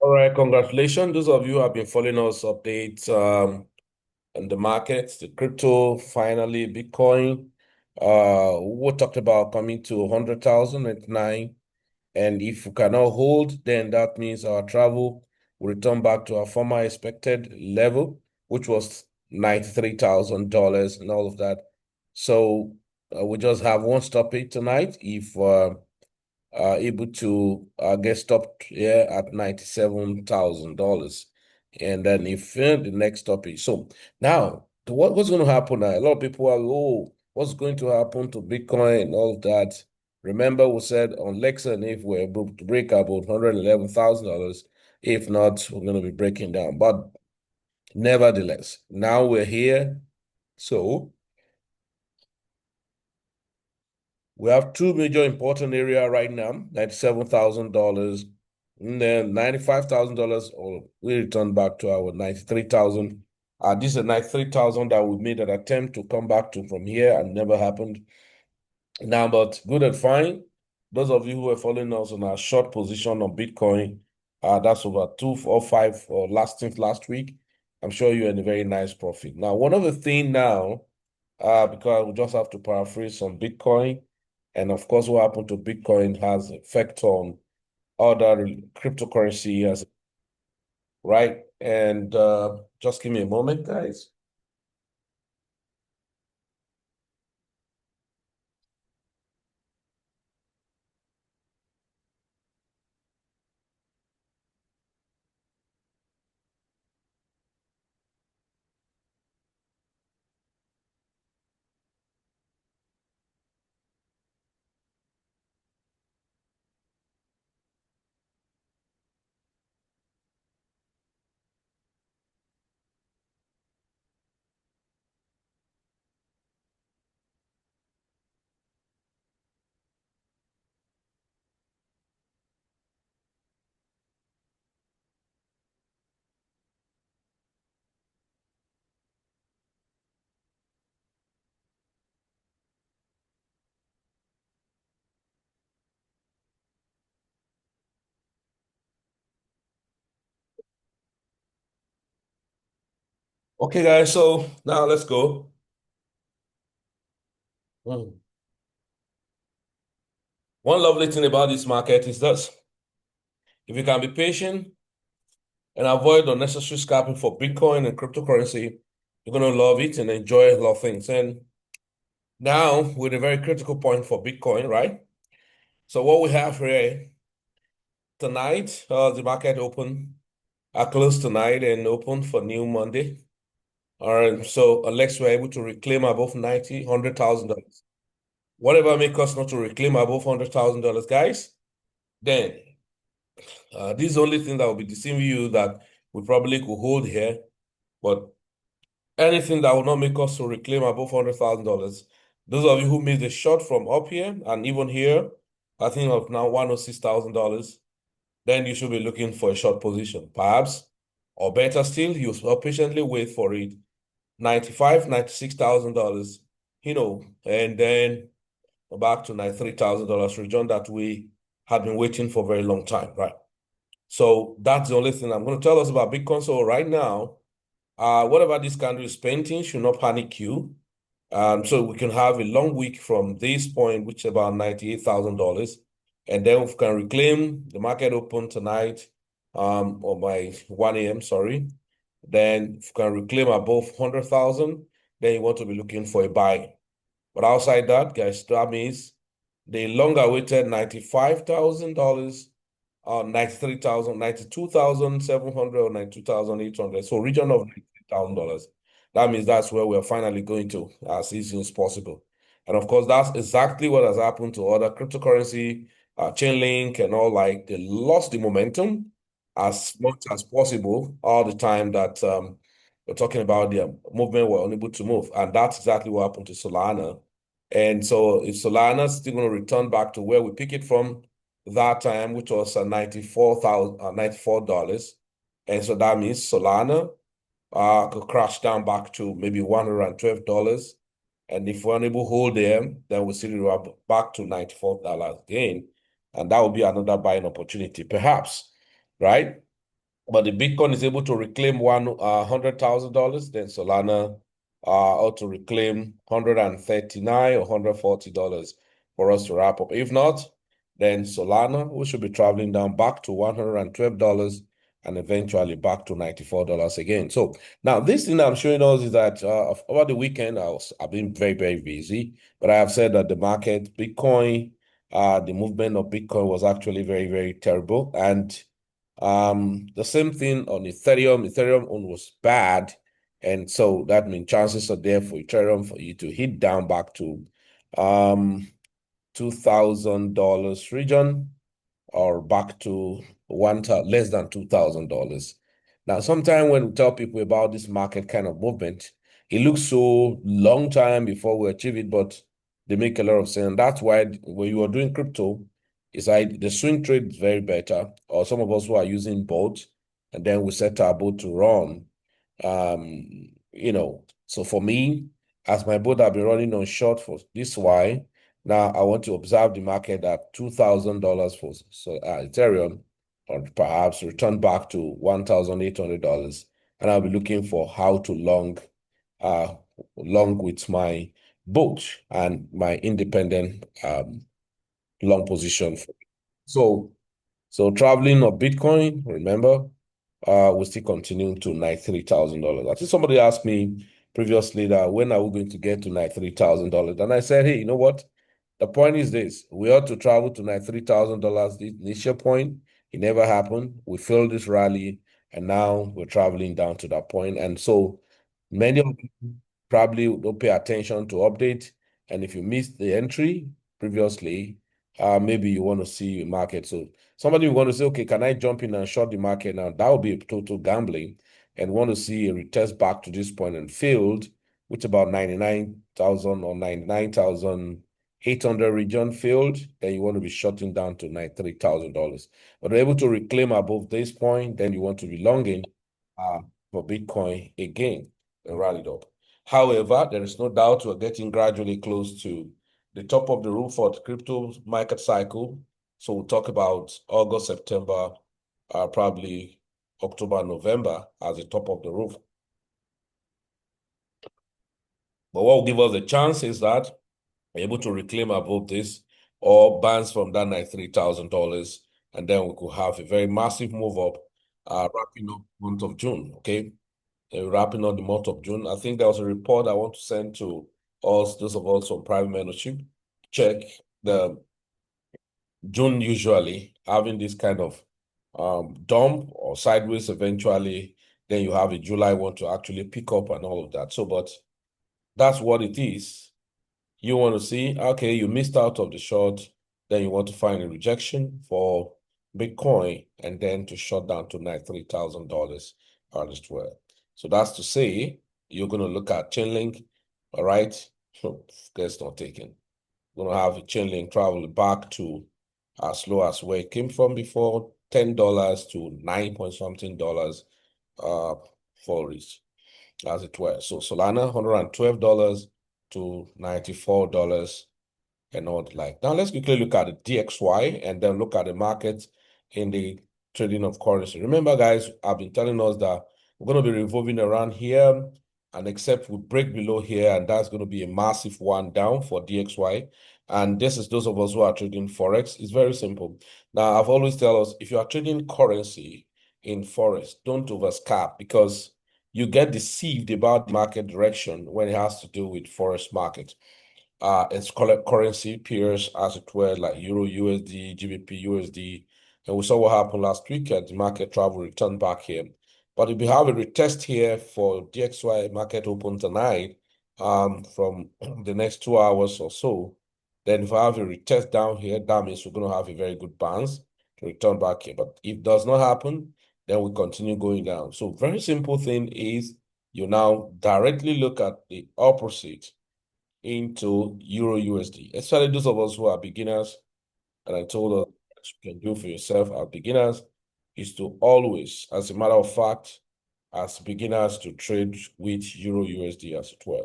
All right, congratulations. Those of you who have been following us updates on the markets, the crypto, finally, Bitcoin. We talked about coming to 100,000 at 9. And if we cannot hold, then that means our travel will return back to our former expected level, which was $93,000 and all of that. So we just have one stoppage tonight. If able to get stopped here at $97,000. And then if the next topic. So now, what's going to happen now? A lot of people are, oh, what's going to happen to Bitcoin and all of that? Remember, we said on Lexan, if we're able to break about $111,000, if not, we're going to be breaking down. But nevertheless, now we're here. So we have two major important area right now, $97,000, and then $95,000, or we return back to our 93,000. This is 93,000 that we made an attempt to come back to from here and never happened. Now, but good and fine. Those of you who are following us on our short position on Bitcoin, that's over 2 or 5 or last week. I'm sure you're in a very nice profit. Now, one of the thing now, because we just have to paraphrase on Bitcoin. And of course, what happened to Bitcoin has effect on other cryptocurrency, as right? And just give me a moment, guys. Okay, guys, so now let's go. Hmm. One lovely thing about this market is this. If you can be patient and avoid unnecessary scalping for Bitcoin and cryptocurrency, you're going to love it and enjoy a lot of things. And now, with a very critical point for Bitcoin, right? So what we have here tonight, the market open, closed tonight and open for new Monday. All right, so unless we're able to reclaim above 90, $100,000, whatever make us not to reclaim above $100,000, guys, then this is the only thing that will be deceiving you that we probably could hold here. But anything that will not make us to reclaim above $100,000, those of you who made a short from up here and even here, I think of now $106,000, then you should be looking for a short position, perhaps, or better still, you patiently wait for it, $96,000, and then back to $93,000 region that we had been waiting for a very long time, right? So that's the only thing I'm going to tell us about Bitcoin. So right now, whatever this candle is painting should not panic you. So we can have a long week from this point, which is about $98,000. And then we can reclaim the market open tonight, or by 1 a.m., sorry. Then if we can reclaim above 100,000, then you want to be looking for a buy. But outside that, guys, that means the long awaited $95,000, 93,000, 92,700 or 92,800. So region of $93,000. That means that's where we're finally going to as soon as possible. And of course, that's exactly what has happened to other cryptocurrency, Chainlink and all, like they lost the momentum as much as possible all the time that we're talking about the movement were unable to move. And that's exactly what happened to Solana. And so if Solana is still going to return back to where we pick it from that time, which was $94. And so that means Solana could crash down back to maybe $112. And if we're unable to hold them, then we'll see it back to $94 again. And that will be another buying opportunity, perhaps, right? but the Bitcoin is able to reclaim $100,000, then Solana ought to reclaim 139 or $140 for us to wrap up. If not, then Solana, we should be traveling down back to $112 and eventually back to $94 again. So now this thing I'm showing us is that over the weekend, I've been very, very busy, but I have said that the market, Bitcoin, the movement of Bitcoin was actually very, very terrible. And the same thing on Ethereum. Ethereum on was bad. And so that means chances are there for Ethereum for you to hit down back to $2,000 region or back to less than $2,000. Now, sometimes when we tell people about this market kind of movement, it looks so long time before we achieve it, but they make a lot of sense. And that's why when you are doing crypto, it's like the swing trade is very better, or some of us who are using both, and then we set our boat to run. So for me, as my boat have been running on short for this while, now I want to observe the market at $2,000 for Ethereum, or perhaps return back to $1,800, and I'll be looking for how to uh, long with my boat and my independent long position. So, so traveling of Bitcoin, remember, we're still continuing to $93,000. I think somebody asked me previously that when are we going to get to $93,000? And I said, hey, you know what? The point is this: we ought to travel to $93,000. The initial point, it never happened. We failed this rally, and now we're traveling down to that point. And so many of you probably don't pay attention to update. And if you missed the entry previously, maybe you want to see the market. So somebody will want to say, okay, can I jump in and short the market now? That would be a total gambling, and want to see a retest back to this point and failed, which about 99,000 or 99,800 region failed, then you want to be shutting down to $93,000. But able to reclaim above this point, then you want to be longing for Bitcoin again and rallied up. However, there is no doubt we're getting gradually close to the top of the roof for the crypto market cycle. So we'll talk about August, September, probably October, November as the top of the roof. But what will give us a chance is that we're able to reclaim above this or bounce from that $93,000, and then we could have a very massive move up, wrapping up month of June. Okay, wrapping up the month of June. I think there was a report I want to send to us, those of us on private mentorship. Check the June usually having this kind of dump or sideways eventually. Then you have a July one to actually pick up and all of that. So, but that's what it is. You want to see, okay, you missed out of the short, then you want to find a rejection for Bitcoin and then to shut down to $93,000 as well. So that's to say, you're going to look at Chainlink, all right? Guess not taken. Going to have a Chainlink travel back to as low as where it came from before, $10 to 9 point something dollars for it, as it were. So Solana, $112 to $94 and all the like. Now let's quickly look at the DXY and then look at the market in the trading of currency. Remember, guys, I've been telling us that we're going to be revolving around here, and except we break below here, and that's going to be a massive one down for DXY. And this is those of us who are trading Forex. It's very simple. Now, I've always tell us, if you are trading currency in Forex, don't overscalp, because you get deceived about the market direction when it has to do with Forex market. It's called currency pairs, as it were, like Euro USD, GBP USD. And we saw what happened last week at the market travel returned back here. But if we have a retest here for DXY market open tonight, from the next 2 hours or so, then if I have a retest down here, that means we're going to have a very good bounce to return back here. But if it does not happen, then we continue going down. So very simple thing is you now directly look at the opposite into Euro USD, especially those of us who are beginners. And I told us what you can do for yourself as beginners is to always, as a matter of fact, as beginners, to trade with Euro USD as it were.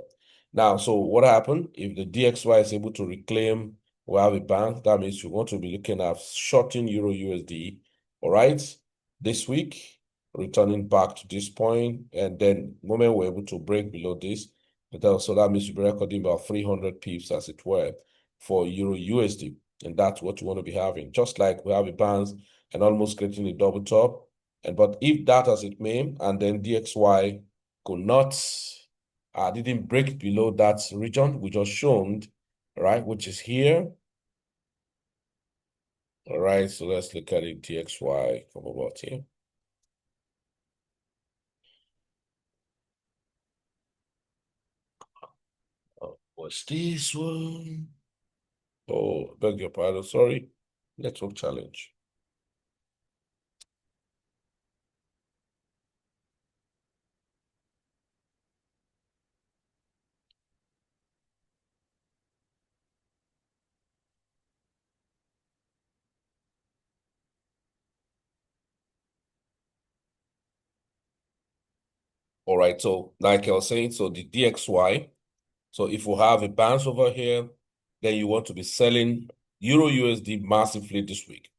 Now, so what happened if the DXY is able to reclaim or have a bank? That means you want to be looking at shorting Euro USD, all right, this week. returning back to this point, and then the moment we're able to break below this, so that means we'll be recording about 300 pips, as it were, for Euro USD. And that's what you want to be having. Just like we have a bounce and almost getting a double top. But if that as it may, and then DXY could not, didn't break below that region we just shown, right, which is here. All right, so let's look at it, DXY from about here. What's this one? Oh, beg your pardon, sorry. Network challenge. All right, so like I was saying, so the DXY, so if we have a bounce over here, then you want to be selling Euro USD massively this week.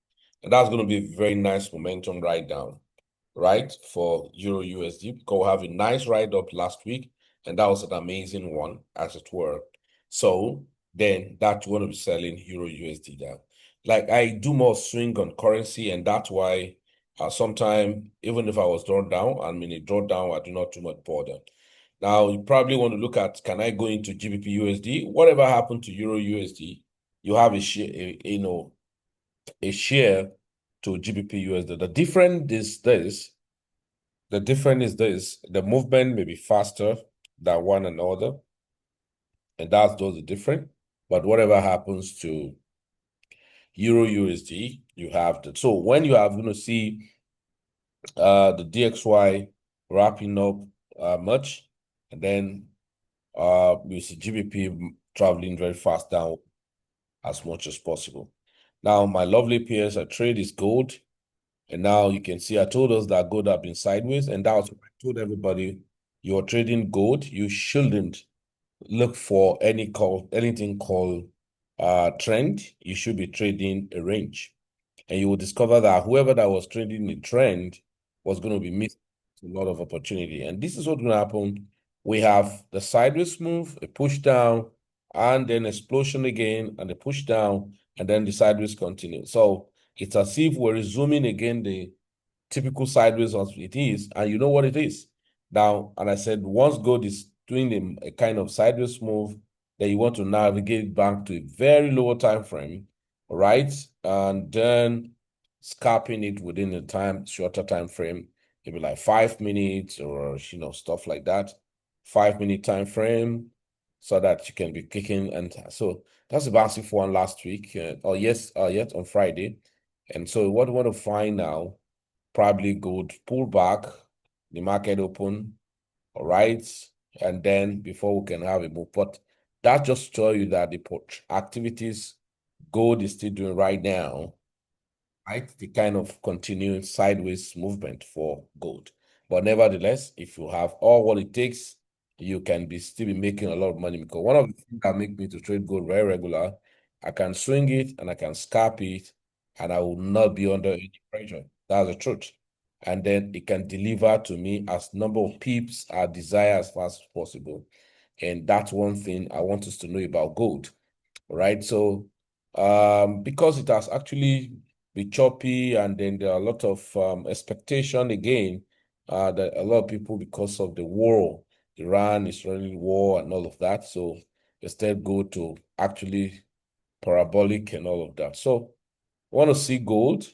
And that's going to be a very nice momentum right down, right, for Euro USD, because we have a nice ride up last week, and that was an amazing one, as it were. So then that's going to be selling Euro USD down. Like I do more swing on currency, and that's why sometime, even if I was drawn down, I'm in a drawdown, I do not too much bother. Now, you probably want to look at, can I go into GBP USD? Whatever happened to Euro USD, you have a share, a share to GBP USD. The difference is this, the movement may be faster than one another, and that's those are different. But whatever happens to Euro USD, you have that. So when you are going to see the DXY wrapping up much, and then you see GBP traveling very fast down as much as possible. Now, my lovely peers, I trade is gold. And now you can see I told us that gold have been sideways, and that was what I told everybody. You're trading gold, you shouldn't look for anything called trend. You should be trading a range. And you will discover that whoever that was trading the trend was going to be missing a lot of opportunity. And this is what's going to happen. We have the sideways move, a push down, and then explosion again, and a push down, and then the sideways continue. So it's as if we're resuming again the typical sideways as it is, and you know what it is. Now, and I said once gold is doing a kind of sideways move, then you want to navigate back to a very lower time frame, right? And then scalping it within a shorter time frame, maybe like 5 minutes or stuff like that. 5 minute time frame, so that you can be kicking. And so that's a massive one last week, or yes, yet on Friday. And so what we want to find now, probably good pullback, the market open, all right, and then before we can have a move. But that just show you that the activities gold is still doing right now, right? The kind of continuing sideways movement for gold. But nevertheless, if you have all what it takes, you can still be making a lot of money, because one of the things that make me to trade gold very regular, I can swing it and I can scalp it, and I will not be under any pressure. That's the truth. And then it can deliver to me as number of pips I desire as fast as possible. And that's one thing I want us to know about gold, right? So because it has actually been choppy, and then there are a lot of expectation again, that a lot of people, because of the war, Iran, Israeli war and all of that, so instead go to actually parabolic and all of that. So want to see gold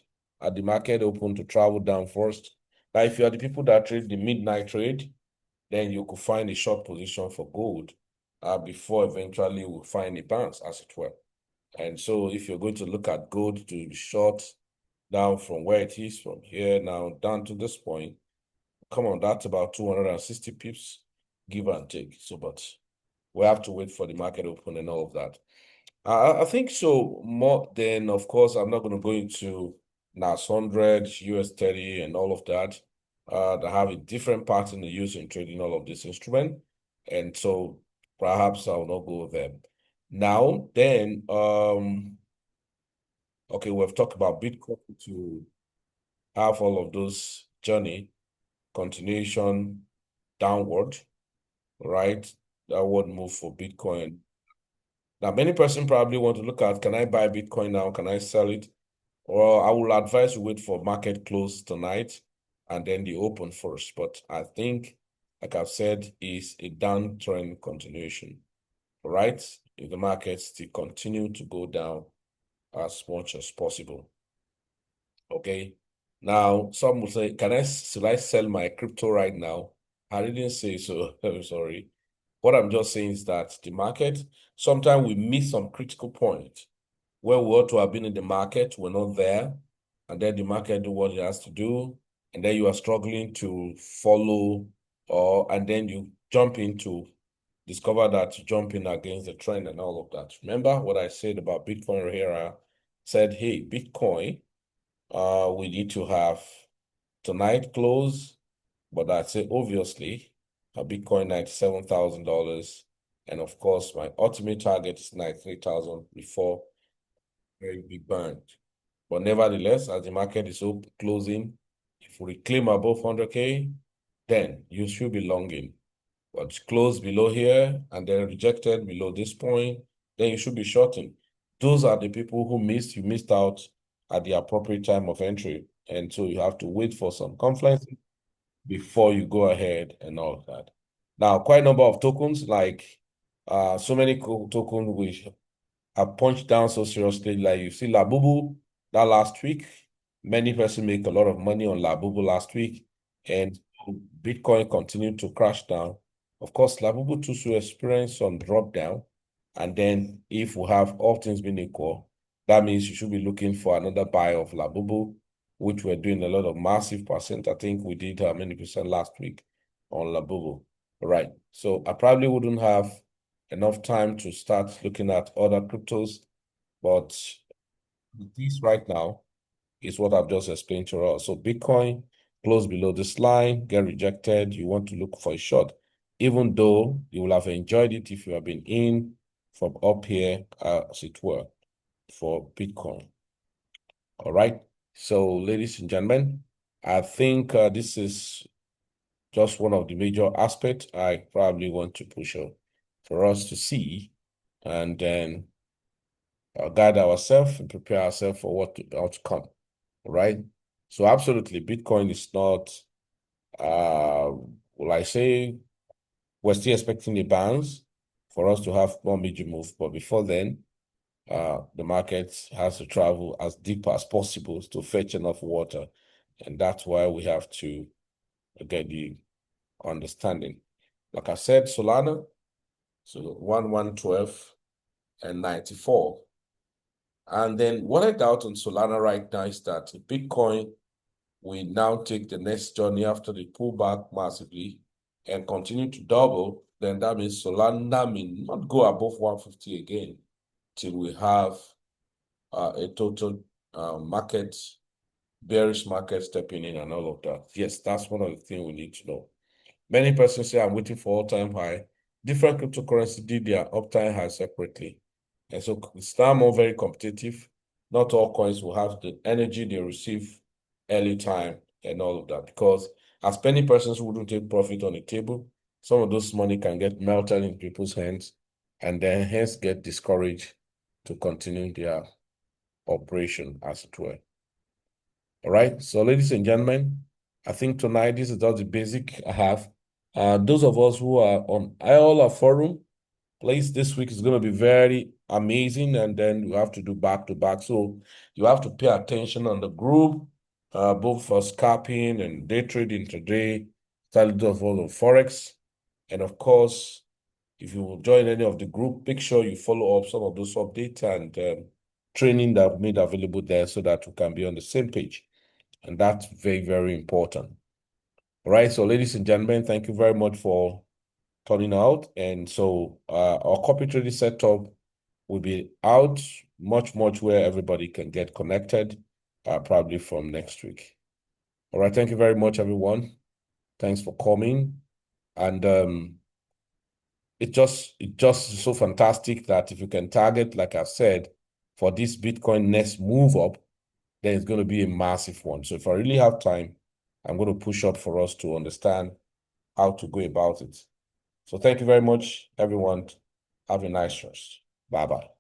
at the market open to travel down first. Now, if you are the people that trade the midnight trade, then you could find a short position for gold before eventually we'll find a bounce, as it were. And so if you're going to look at gold to be short down from where it is, from here now down to this point, come on, that's about 260 pips, give and take. So, but we have to wait for the market open and all of that. I think so. More than, of course, I'm not going to go into NAS 100, US 30, and all of that. They have a different pattern they use in trading all of this instrument. And so perhaps I'll not go there. Now, then, okay, we've talked about Bitcoin to have all of those journey. continuation downward, right? Downward move for Bitcoin. Now, many person probably want to look at, can I buy Bitcoin now? Can I sell it? Or I will advise you wait for market close tonight and then the open first. But I think, like I've said, is a downtrend continuation, right? If the markets still continue to go down as much as possible. Okay. Now, some will say, should I sell my crypto right now? I didn't say so. I'm sorry. What I'm just saying is that the market, sometimes we miss some critical point where we ought to have been in the market, we're not there, and then the market do what it has to do, and then you are struggling to follow, and then you jump into discover that you jump in against the trend and all of that. Remember what I said about Bitcoin here? I said, hey, Bitcoin, we need to have tonight close, but I'd say obviously a Bitcoin $97,000. And of course, my ultimate target is 93,000 before very big bang. But nevertheless, as the market is closing, if we claim above 100K, then you should be longing. But close below here and then rejected below this point, then you should be shorting. Those are the people who you missed out at the appropriate time of entry. And so you have to wait for some confluence before you go ahead and all of that. Now, quite a number of tokens, like so many tokens which have punched down so seriously. Like you see Labubu that last week, many person make a lot of money on Labubu last week, and Bitcoin continued to crash down. Of course, Labubu too should experience some drop down, and then if we have all things being equal, that means you should be looking for another buy of Labubu, which we're doing a lot of massive percent. I think we did how many percent last week on Labubu. Right. So I probably wouldn't have enough time to start looking at other cryptos, but this right now is what I've just explained to us. So Bitcoin close below this line, get rejected. You want to look for a short, even though you will have enjoyed it if you have been in from up here, as it were, for Bitcoin. All right. So, ladies and gentlemen, I think this is just one of the major aspects I probably want to push on for us to see, and then guide ourselves and prepare ourselves for what to come. Right? So absolutely, Bitcoin is not, will I say, we're still expecting a bounce for us to have one major move. But before then, the market has to travel as deep as possible to fetch enough water. And that's why we have to get the understanding. Like I said, Solana, so 1112 and 94. And then what I doubt on Solana right now is that Bitcoin will now take the next journey after the pullback massively and continue to double. Then that means Solana may not go above 150 again till we have a total bearish market stepping in and all of that. Yes, that's one of the things we need to know. Many persons say I'm waiting for all-time high. Different cryptocurrencies did their all-time high separately. And so it's now more very competitive. Not all coins will have the energy they receive early time and all of that. Because as many persons wouldn't take profit on the table, some of those money can get melted in people's hands and then hence get discouraged to continue their operation, as it were. All right. So, ladies and gentlemen, I think tonight this is just the basic I have. Those of us who are on all our forum, please, this week is going to be very amazing, and then you have to do back to back. So you have to pay attention on the group, both for scalping and day trading today, study of all of Forex. And of course, if you will join any of the group, make sure you follow up some of those updates and training that I've made available there so that we can be on the same page. And that's very, very important. All right. So, ladies and gentlemen, thank you very much for turning out. And so our copy trading setup will be out much where everybody can get connected, probably from next week. All right. Thank you very much, everyone. Thanks for coming. And it just is so fantastic that if you can target, like I said, for this Bitcoin next move up, then it's going to be a massive one. So if I really have time, I'm going to push up for us to understand how to go about it. So thank you very much, everyone. Have a nice rest. Bye-bye.